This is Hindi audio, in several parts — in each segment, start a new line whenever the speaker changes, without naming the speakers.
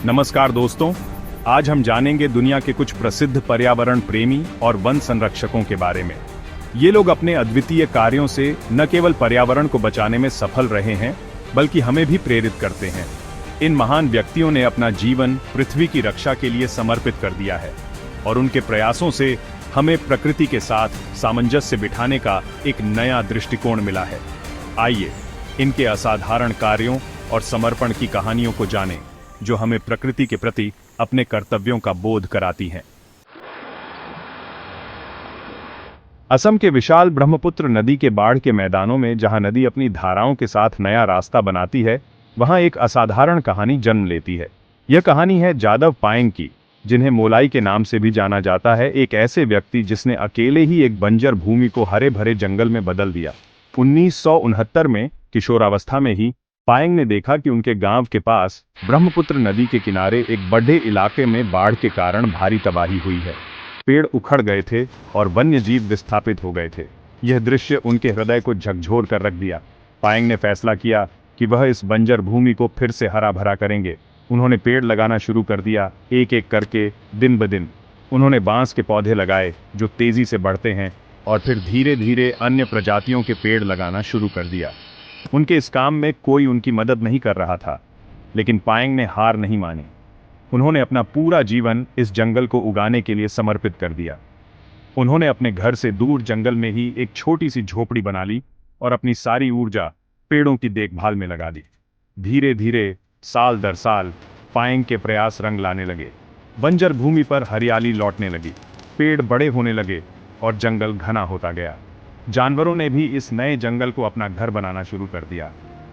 नमस्कार दोस्तों, आज हम जानेंगे दुनिया के कुछ प्रसिद्ध पर्यावरण प्रेमी और वन संरक्षकों के बारे में। ये लोग अपने अद्वितीय कार्यों से न केवल पर्यावरण को बचाने में सफल रहे हैं, बल्कि हमें भी प्रेरित करते हैं। इन महान व्यक्तियों ने अपना जीवन पृथ्वी की रक्षा के लिए समर्पित कर दिया है और उनके प्रयासों से हमें प्रकृति के साथ सामंजस्य बिठाने का एक नया दृष्टिकोण मिला है। आइए इनके असाधारण कार्यों और समर्पण की कहानियों को जानें, जो हमें प्रकृति के प्रति अपने कर्तव्यों का बोध कराती हैं। असम के विशाल ब्रह्मपुत्र नदी के बाढ़ के मैदानों में जहां नदी अपनी धाराओं के साथ नया रास्ता बनाती है, वहां एक असाधारण कहानी जन्म लेती है। यह कहानी है जादव पायेंग की, जिन्हें मोलाई के नाम से भी जाना जाता है। एक ऐसे व्यक्ति जिसने अकेले ही एक बंजर भूमि को हरे भरे जंगल में बदल दिया। 1969 में किशोरावस्था में ही पायेंग ने देखा कि उनके गांव के पास ब्रह्मपुत्र नदी के किनारे एक बड़े इलाके में बाढ़ के कारण भारी तबाही हुई है। पेड़ उखड़ गए थे और वन्य जीव विस्थापित हो गए थे। यह दृश्य उनके हृदय को झकझोर कर रख दिया। पायेंग ने फैसला किया कि वह इस बंजर भूमि को फिर से हरा भरा करेंगे। उन्होंने पेड़ लगाना शुरू कर दिया, एक एक करके, दिन ब दिन। उन्होंने बांस के पौधे लगाए जो तेजी से बढ़ते हैं, और फिर धीरे धीरे अन्य प्रजातियों के पेड़ लगाना शुरू कर दिया। उनके इस काम में कोई उनकी मदद नहीं कर रहा था, लेकिन पायेंग ने हार नहीं मानी। उन्होंने अपना पूरा जीवन इस जंगल को उगाने के लिए समर्पित कर दिया। उन्होंने अपने घर से दूर जंगल में ही एक छोटी सी झोपड़ी बना ली और अपनी सारी ऊर्जा पेड़ों की देखभाल में लगा दी। धीरे धीरे, साल दर साल, पायेंग के प्रयास रंग लाने लगे। बंजर भूमि पर हरियाली लौटने लगी, पेड़ बड़े होने लगे और जंगल घना होता गया। जानवरों ने भी इस नए जंगल को अपना घर बनाना शुरू कर दिया।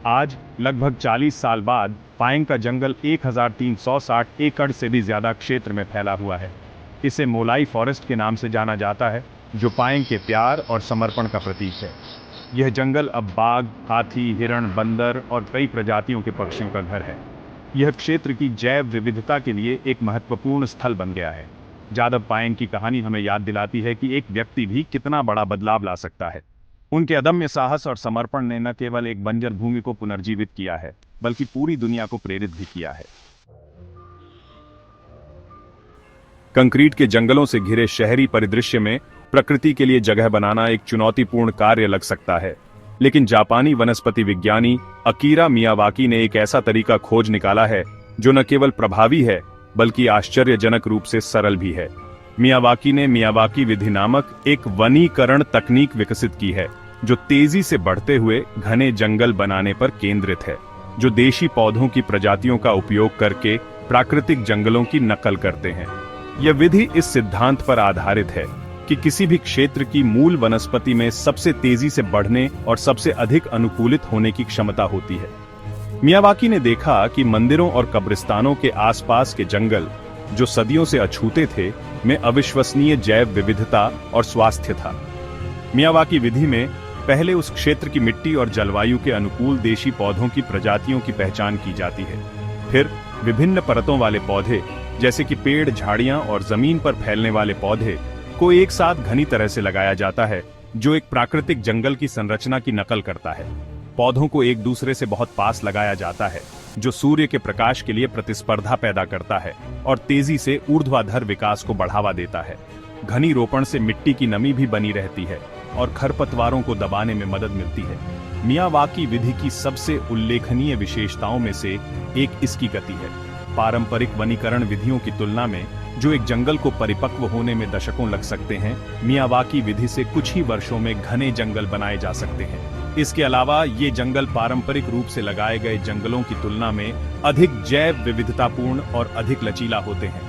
आज लगभग 40 साल बाद पायेंग का जंगल 1360 एकड़ से भी ज्यादा क्षेत्र में फैला हुआ है। इसे मोलाई फॉरेस्ट के नाम से जाना जाता है, जो पायेंग के प्यार और समर्पण का प्रतीक है। यह जंगल अब बाघ, हाथी, हिरण, बंदर और कई प्रजातियों के पक्षियों का घर है। यह क्षेत्र की जैव विविधता के लिए एक महत्वपूर्ण स्थल बन गया है। जादव पायेंग की कहानी हमें याद दिलाती है कि एक व्यक्ति भी कितना बड़ा बदलाव ला सकता है। उनके अदम्य साहस और समर्पण ने न केवल एक बंजर भूमि को पुनर्जीवित किया है, बल्कि पूरी दुनिया को प्रेरित भी किया है। कंक्रीट के जंगलों से घिरे शहरी परिदृश्य में प्रकृति के लिए जगह बनाना एक चुनौतीपूर्ण कार्य लग सकता है, लेकिन जापानी वनस्पति विज्ञानी अकीरा मियावाकी ने एक ऐसा तरीका खोज निकाला है जो न केवल प्रभावी है, बल्कि आश्चर्यजनक रूप से सरल भी है। मियावाकी ने मियावाकी विधि नामक एक वनीकरण तकनीक विकसित की है, जो तेजी से बढ़ते हुए घने जंगल बनाने पर केंद्रित है, जो देशी पौधों की प्रजातियों का उपयोग करके प्राकृतिक जंगलों की नकल करते हैं। यह विधि इस सिद्धांत पर आधारित है कि किसी भी क्षेत्र की मूल वनस्पति में सबसे तेजी से बढ़ने और सबसे अधिक अनुकूलित होने की क्षमता होती है। मियावाकी ने देखा कि मंदिरों और कब्रिस्तानों के आसपास के जंगल, जो सदियों से अछूते थे, में अविश्वसनीय जैव विविधता और स्वास्थ्य था। मियावाकी विधि में पहले उस क्षेत्र की मिट्टी और जलवायु के अनुकूल देशी पौधों की प्रजातियों की पहचान की जाती है। फिर विभिन्न परतों वाले पौधे, जैसे कि पेड़, झाड़ियां और जमीन पर फैलने वाले पौधे, को एक साथ घनी तरह से लगाया जाता है, जो एक प्राकृतिक जंगल की संरचना की नकल करता है। पौधों को एक दूसरे से बहुत पास लगाया जाता है, जो सूर्य के प्रकाश के लिए प्रतिस्पर्धा पैदा करता है और तेजी से ऊर्ध्वाधर विकास को बढ़ावा देता है। घनी रोपण से मिट्टी की नमी भी बनी रहती है और खरपतवारों को दबाने में मदद मिलती है। मियावाकी विधि की सबसे उल्लेखनीय विशेषताओं में से एक इसकी गति है। पारंपरिक वनीकरण विधियों की तुलना में, जो एक जंगल को परिपक्व होने में दशकों लग सकते हैं, मियावाकी विधि से कुछ ही वर्षों में घने जंगल बनाए जा सकते हैं। इसके अलावा ये जंगल पारंपरिक रूप से लगाए गए जंगलों की तुलना में अधिक जैव विविधतापूर्ण और अधिक लचीला होते हैं।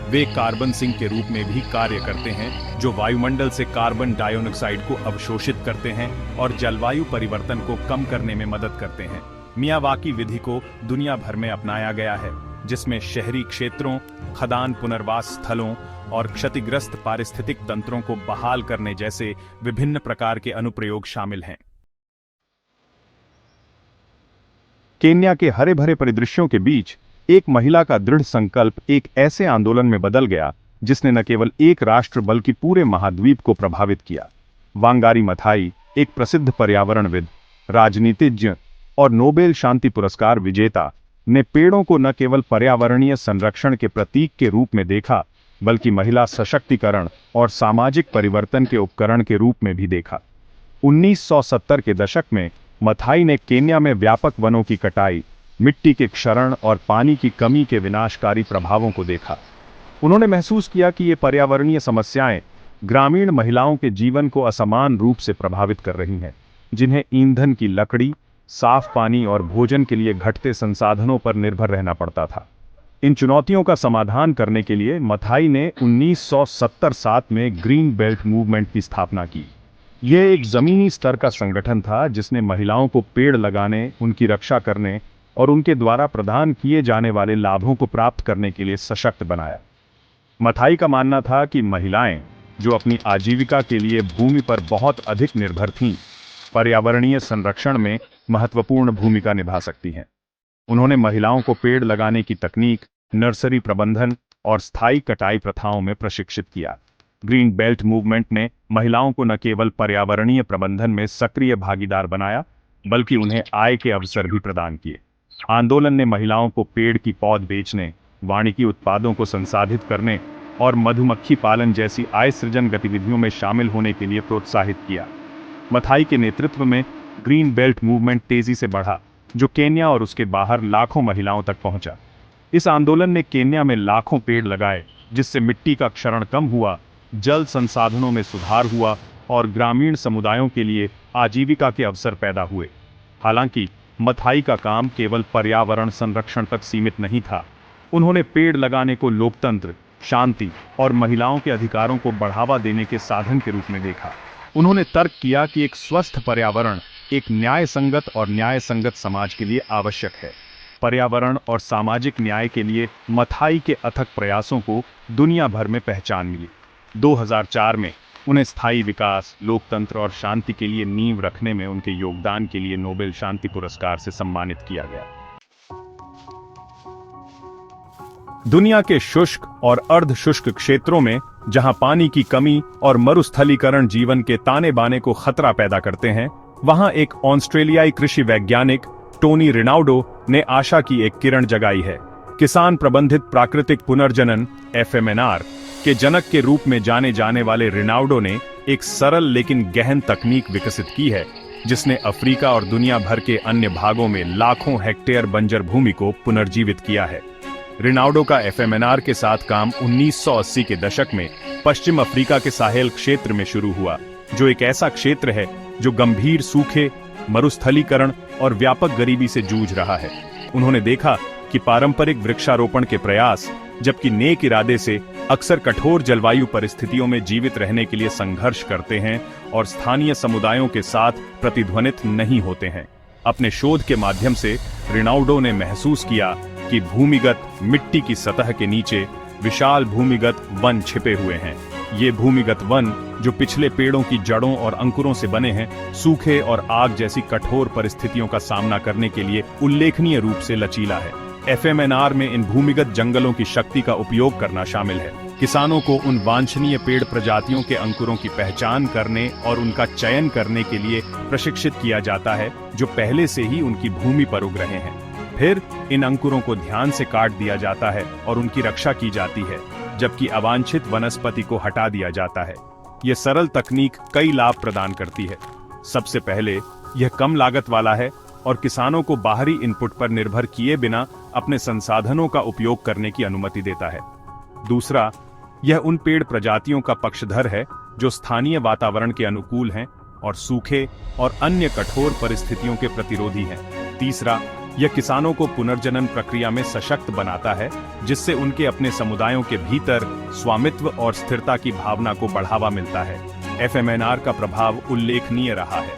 वे कार्बन सिंक के रूप में भी कार्य करते हैं, जो वायुमंडल से कार्बन डाइऑक्साइड को अवशोषित करते हैं और जलवायु परिवर्तन को कम करने में मदद करते हैं। मियावाकी विधि को दुनिया भर में अपनाया गया है, जिसमें शहरी क्षेत्रों, खदान पुनर्वास स्थलों और क्षतिग्रस्त पारिस्थितिक तंत्रों को बहाल करने जैसे विभिन्न प्रकार के अनुप्रयोग शामिल हैं। केन्या के हरे भरे परिदृश्यों के बीच एक महिला का दृढ़ संकल्प एक ऐसे आंदोलन में बदल गया जिसने न केवल एक राष्ट्र बल्कि पूरे महाद्वीप को प्रभावित किया। वांगारी मथाई, एक प्रसिद्ध पर्यावरणविद, राजनीतिज्ञ और नोबेल शांति पुरस्कार विजेता, ने पेड़ों को न केवल पर्यावरणीय संरक्षण के प्रतीक के रूप में देखा, बल्कि महिला सशक्तिकरण और सामाजिक परिवर्तन के उपकरण के रूप में भी देखा। 1970 के दशक में मथाई ने केन्या में व्यापक वनों की कटाई, मिट्टी के क्षरण और पानी की कमी के विनाशकारी प्रभावों को देखा। उन्होंने महसूस किया कि ये पर्यावरणीय समस्याएं ग्रामीण महिलाओं के जीवन को असमान रूप से प्रभावित कर रही हैं, जिन्हें ईंधन की लकड़ी, साफ पानी और भोजन के लिए घटते संसाधनों पर निर्भर रहना पड़ता था। इन चुनौतियों का समाधान करने के लिए मथाई ने 1970 में ग्रीन बेल्ट मूवमेंट की स्थापना की। यह एक जमीनी स्तर का संगठन था जिसने महिलाओं को पेड़ लगाने, उनकी रक्षा करने और उनके द्वारा प्रदान किए जाने वाले लाभों को प्राप्त करने के लिए सशक्त बनाया। मथाई का मानना था कि महिलाएं, जो अपनी आजीविका के लिए भूमि पर बहुत अधिक निर्भर थीं, पर्यावरणीय संरक्षण में महत्वपूर्ण भूमिका निभा सकती हैं। उन्होंने महिलाओं को पेड़ लगाने की तकनीक, नर्सरी प्रबंधन और स्थायी कटाई प्रथाओं में प्रशिक्षित किया। ग्रीन बेल्ट मूवमेंट ने महिलाओं को न केवल पर्यावरणीय प्रबंधन में सक्रिय भागीदार बनाया, बल्कि उन्हें आय के अवसर भी प्रदान किए। आंदोलन ने महिलाओं को पेड़ की पौध बेचने, वानिकी उत्पादों को संसाधित करने और मधुमक्खी पालन जैसी आय सृजन गतिविधियों में शामिल होने के लिए प्रोत्साहित किया। मथाई के नेतृत्व में ग्रीन बेल्ट मूवमेंट तेजी से बढ़ा, जो केन्या और उसके बाहर लाखों महिलाओं तक पहुंचा। इस आंदोलन ने केन्या में लाखों पेड़ लगाए, जिससे मिट्टी का क्षरण कम हुआ, जल संसाधनों में सुधार हुआ और ग्रामीण समुदायों के लिए आजीविका के अवसर पैदा हुए। हालांकि मथाई का काम केवल पर्यावरण संरक्षण तक सीमित नहीं था। उन्होंने पेड़ लगाने को लोकतंत्र, शांति और महिलाओं के अधिकारों को बढ़ावा देने के साधन के रूप में देखा। उन्होंने तर्क किया कि एक स्वस्थ पर्यावरण एक न्याय संगत समाज के लिए आवश्यक है। पर्यावरण और सामाजिक न्याय के लिए मथाई के अथक प्रयासों को दुनिया भर में पहचान मिली। 2004 में उन्हें स्थायी विकास, लोकतंत्र और शांति के लिए नींव रखने में उनके योगदान के लिए नोबेल शांति पुरस्कार से सम्मानित किया गया। दुनिया के शुष्क और अर्ध शुष्क क्षेत्रों में, जहां पानी की कमी और मरुस्थलीकरण जीवन के ताने बाने को खतरा पैदा करते हैं, वहां एक ऑस्ट्रेलियाई कृषि वैज्ञानिक टोनी रिनाउडो ने आशा की एक किरण जगाई है। किसान प्रबंधित प्राकृतिक पुनर्जनन (FMNR) के जनक के रूप में जाने जाने वाले रिनाउडो ने एक सरल लेकिन गहन तकनीक विकसित की है, जिसने अफ्रीका और दुनिया भर के अन्य भागों में लाखों हेक्टेयर बंजर भूमि को पुनर्जीवित किया है। रिनाउडो का FMNR के साथ काम 1980 के दशक में पश्चिम अफ्रीका के साहेल क्षेत्र में शुरू हुआ, जो एक ऐसा क्षेत्र है जो गंभीर सूखे, मरुस्थलीकरण और व्यापक गरीबी से जूझ रहा है। उन्होंने देखा कि पारंपरिक वृक्षारोपण के प्रयास, जबकि नेक इरादे से, अक्सर कठोर जलवायु परिस्थितियों में जीवित रहने के लिए संघर्ष करते हैं और स्थानीय समुदायों के साथ प्रतिध्वनित नहीं होते हैं। अपने शोध के माध्यम से रिनाउडो ने महसूस किया कि भूमिगत मिट्टी की सतह के नीचे विशाल भूमिगत वन छिपे हुए हैं। ये भूमिगत वन, जो पिछले पेड़ों की जड़ों और अंकुरों से बने हैं, सूखे और आग जैसी कठोर परिस्थितियों का सामना करने के लिए उल्लेखनीय रूप से लचीला है। FMNR में इन भूमिगत जंगलों की शक्ति का उपयोग करना शामिल है। किसानों को उन वांछनीय पेड़ प्रजातियों के अंकुरों की पहचान करने और उनका चयन करने के लिए प्रशिक्षित किया जाता है, जो पहले से ही उनकी भूमि पर उग रहे हैं। फिर इन अंकुरों को ध्यान से काट दिया जाता है और उनकी रक्षा की जाती है, जबकि अवांछित वनस्पति को हटा दिया जाता है। यह सरल तकनीक कई लाभ प्रदान करती है। सबसे पहले, यह कम लागत वाला है और किसानों को बाहरी इनपुट पर निर्भर किए बिना अपने संसाधनों का उपयोग करने की अनुमति देता है। दूसरा, यह उन पेड़ प्रजातियों का पक्षधर है जो स्थानीय वातावरण के अनुकूल हैं और सूखे और अन्य कठोर परिस्थितियों के प्रतिरोधी हैं। तीसरा, यह किसानों को पुनर्जनन प्रक्रिया में सशक्त बनाता है, जिससे उनके अपने समुदायों के भीतर स्वामित्व और स्थिरता की भावना को बढ़ावा मिलता है। FMNR का प्रभाव उल्लेखनीय रहा है।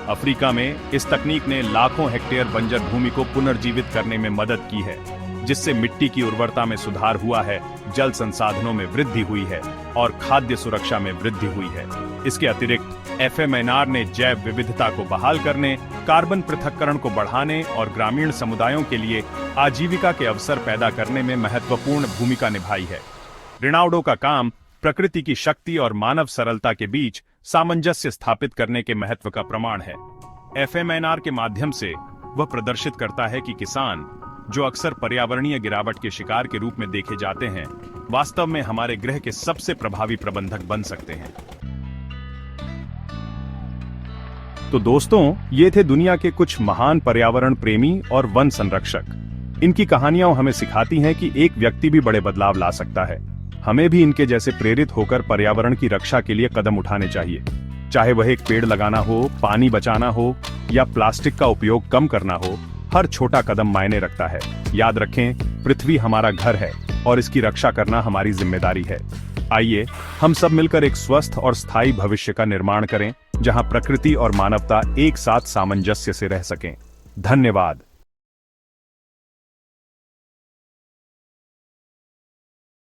अफ्रीका में इस तकनीक ने लाखों हेक्टेयर बंजर भूमि को पुनर्जीवित करने में मदद की है, जिससे मिट्टी की उर्वरता में सुधार हुआ है, जल संसाधनों में वृद्धि हुई है और खाद्य सुरक्षा में वृद्धि हुई है। इसके अतिरिक्त FMNR ने जैव विविधता को बहाल करने, कार्बन पृथक्करण को बढ़ाने और ग्रामीण समुदायों के लिए आजीविका के अवसर पैदा करने में महत्वपूर्ण भूमिका निभाई है। रिनाउडो का काम प्रकृति की शक्ति और मानव सरलता के बीच सामंजस्य स्थापित करने के महत्व का प्रमाण है। FMNR के माध्यम से वह प्रदर्शित करता है कि किसान जो अक्सर पर्यावरणीय गिरावट के शिकार के रूप में देखे जाते हैं, वास्तव में हमारे ग्रह के सबसे प्रभावी प्रबंधक बन सकते हैं। तो दोस्तों, ये थे दुनिया के कुछ महान पर्यावरण प्रेमी और वन संरक्षक। इनकी कहानियां हमें सिखाती हैं कि एक व्यक्ति भी बड़े बदलाव ला सकता है। हमें भी इनके जैसे प्रेरित होकर पर्यावरण की रक्षा के लिए कदम उठाने चाहिए। चाहे वह एक पेड़ लगाना हो, पानी बचाना हो या प्लास्टिक का उपयोग कम करना हो, हर छोटा कदम मायने रखता है। याद रखें, पृथ्वी हमारा घर है और इसकी रक्षा करना हमारी जिम्मेदारी है। आइए हम सब मिलकर एक स्वस्थ और स्थायी भविष्य का निर्माण करें, जहां प्रकृति और मानवता एक साथ सामंजस्य से रह सकें। धन्यवाद।